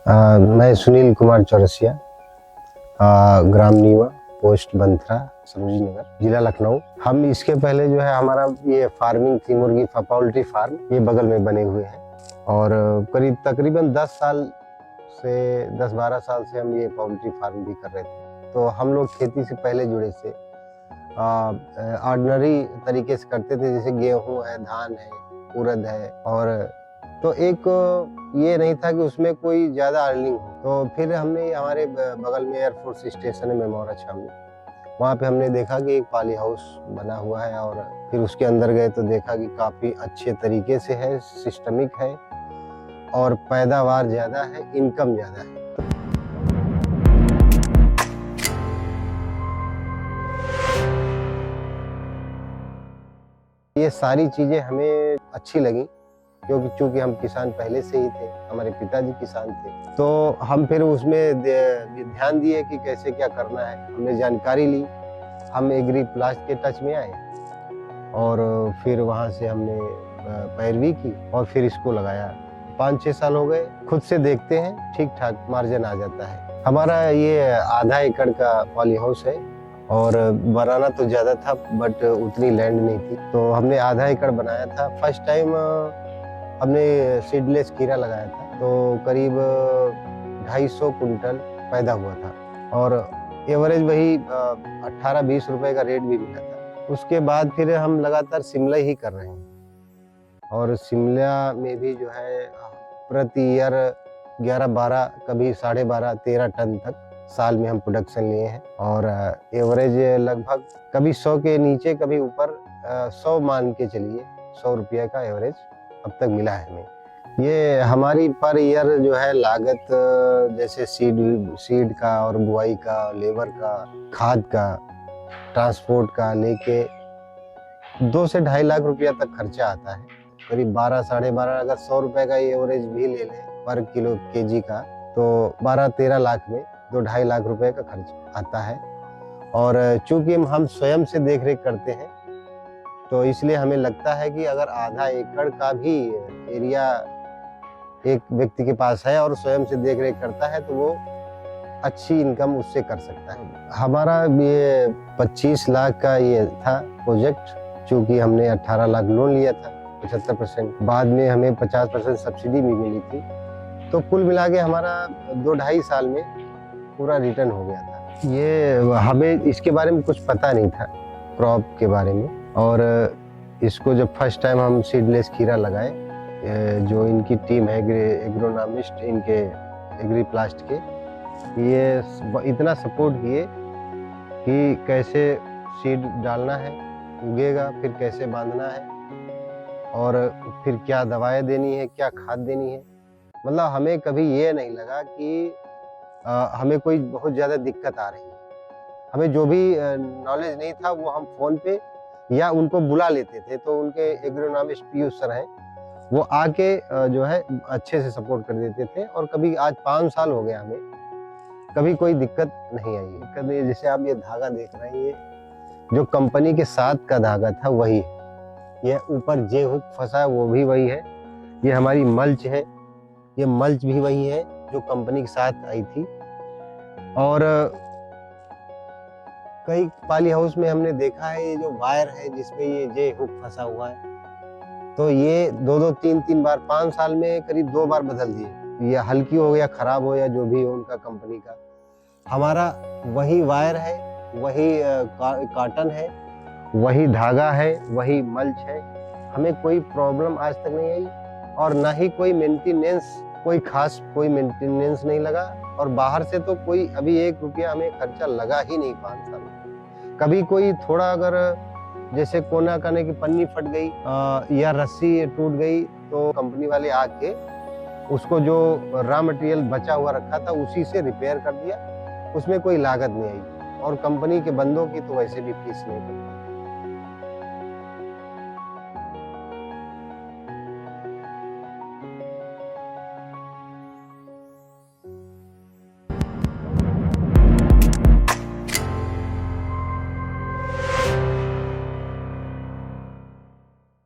मैं सुनील कुमार चौरसिया, ग्राम नीवा, पोस्ट बंथरा, सरोजी नगर, जिला लखनऊ। हम इसके पहले जो है हमारा ये फार्मिंग थी, मुर्गी पोल्ट्री फार्म, ये बगल में बने हुए हैं और करीब तकरीबन 10-12 साल से हम ये पोल्ट्री फार्म भी कर रहे थे। तो हम लोग खेती से पहले जुड़े थे, ऑर्डिनरी तरीके से करते थे, जैसे गेहूं है, धान है, उड़द है, और तो एक ये नहीं था कि उसमें कोई ज़्यादा अर्निंग हो। तो फिर हमने हमारे बगल में एयरफोर्स स्टेशन है मेमोरा छावनी, वहाँ पे हमने देखा कि एक पाली हाउस बना हुआ है और फिर उसके अंदर गए तो देखा कि काफ़ी अच्छे तरीके से है, सिस्टमिक है और पैदावार ज़्यादा है, इनकम ज़्यादा है। ये सारी चीज़ें हमें अच्छी लगी क्योंकि चूंकि हम किसान पहले से ही थे, हमारे पिताजी किसान थे, तो हम फिर उसमें ध्यान दिए कि कैसे क्या करना है। हमने जानकारी ली, हम एग्री प्लास्ट के टच में आए और फिर वहाँ से हमने पैरवी की और फिर इसको लगाया। 5-6 साल हो गए, खुद से देखते हैं ठीक ठाक मार्जिन आ जाता है। हमारा ये आधा एकड़ का पॉली हाउस है और बनाना तो ज़्यादा था बट उतनी लैंड नहीं थी, तो हमने आधा एकड़ बनाया था। फर्स्ट टाइम हमने सीडलेस खीरा लगाया था, तो करीब 250 कुंटल पैदा हुआ था और एवरेज वही 18-20 रुपए का रेट भी मिला था। उसके बाद फिर हम लगातार शिमला ही कर रहे हैं और शिमला में भी जो है प्रति ईयर 11-12, कभी 12.5-13 टन तक साल में हम प्रोडक्शन लिए हैं और एवरेज लगभग कभी 100 के नीचे कभी ऊपर 100 मान के चलिए, 100 रुपये का एवरेज अब तक मिला है हमें। ये हमारी पर ईयर जो है लागत, जैसे सीड का और बुआई का, लेबर का, खाद का, ट्रांसपोर्ट का लेके 2 से 2.5 लाख रुपया तक खर्चा आता है। करीब 12-12.5, अगर 100 रुपए का एवरेज भी ले लें पर किलो केजी का, तो 12-13 लाख में 2-2.5 लाख रुपए का खर्च आता है। और चूंकि हम स्वयं से देख रेख करते हैं तो इसलिए हमें लगता है कि अगर आधा एकड़ का भी एरिया एक व्यक्ति के पास है और स्वयं से देख रेख करता है तो वो अच्छी इनकम उससे कर सकता है। हमारा ये 25 लाख का ये था प्रोजेक्ट, चूंकि हमने 18 लाख लोन लिया था 75%, बाद में हमें 50% सब्सिडी भी मिली थी, तो कुल मिला के हमारा 2-2.5 साल में पूरा रिटर्न हो गया था। ये हमें इसके बारे में कुछ पता नहीं था, क्रॉप के बारे में, और इसको जब फर्स्ट टाइम हम सीडलेस खीरा लगाए, जो इनकी टीम है एग्रोनॉमिस्ट इनके एग्री प्लास्ट के, ये इतना सपोर्ट किए कि कैसे सीड डालना है, उगेगा, फिर कैसे बांधना है और फिर क्या दवाएं देनी है, क्या खाद देनी है। मतलब हमें कभी ये नहीं लगा कि हमें कोई बहुत ज़्यादा दिक्कत आ रही है। हमें जो भी नॉलेज नहीं था वो हम फ़ोन पे या उनको बुला लेते थे, तो उनके एग्रोनॉमिस्ट पीयूष सर हैं, वो आके जो है अच्छे से सपोर्ट कर देते थे और कभी, आज 5 साल हो गया हमें, कभी कोई दिक्कत नहीं आई है। कभी जैसे आप ये धागा देख रहे हैं, ये जो कंपनी के साथ का धागा था वही है, ये ऊपर जे हुक फंसा है वो भी वही है, ये हमारी मल्च है, ये मल्च भी वही है जो कंपनी के साथ आई थी। और कई पाली हाउस में हमने देखा है ये जो वायर है जिसमें ये जे हुक फंसा हुआ है, तो ये 2-2, 3-3 बार, 5 साल में करीब 2 बार बदल दिए। ये हल्की हो गया, खराब हो या जो भी हो उनका कंपनी का। हमारा वही वायर है, वही कॉटन है, वही धागा है, वही मल्च है, हमें कोई प्रॉब्लम आज तक नहीं आई और ना ही कोई मेंटेनेंस, कोई खास कोई मेंटेनेंस नहीं लगा। और बाहर से तो कोई अभी 1 रुपया हमें खर्चा लगा ही नहीं 5 साल में। कभी कोई थोड़ा अगर जैसे कोना काने की पन्नी फट गई या रस्सी टूट गई तो कंपनी वाले आके उसको जो रॉ मटेरियल बचा हुआ रखा था उसी से रिपेयर कर दिया, उसमें कोई लागत नहीं आई और कंपनी के बंदों की तो वैसे भी फीस नहीं पड़ती।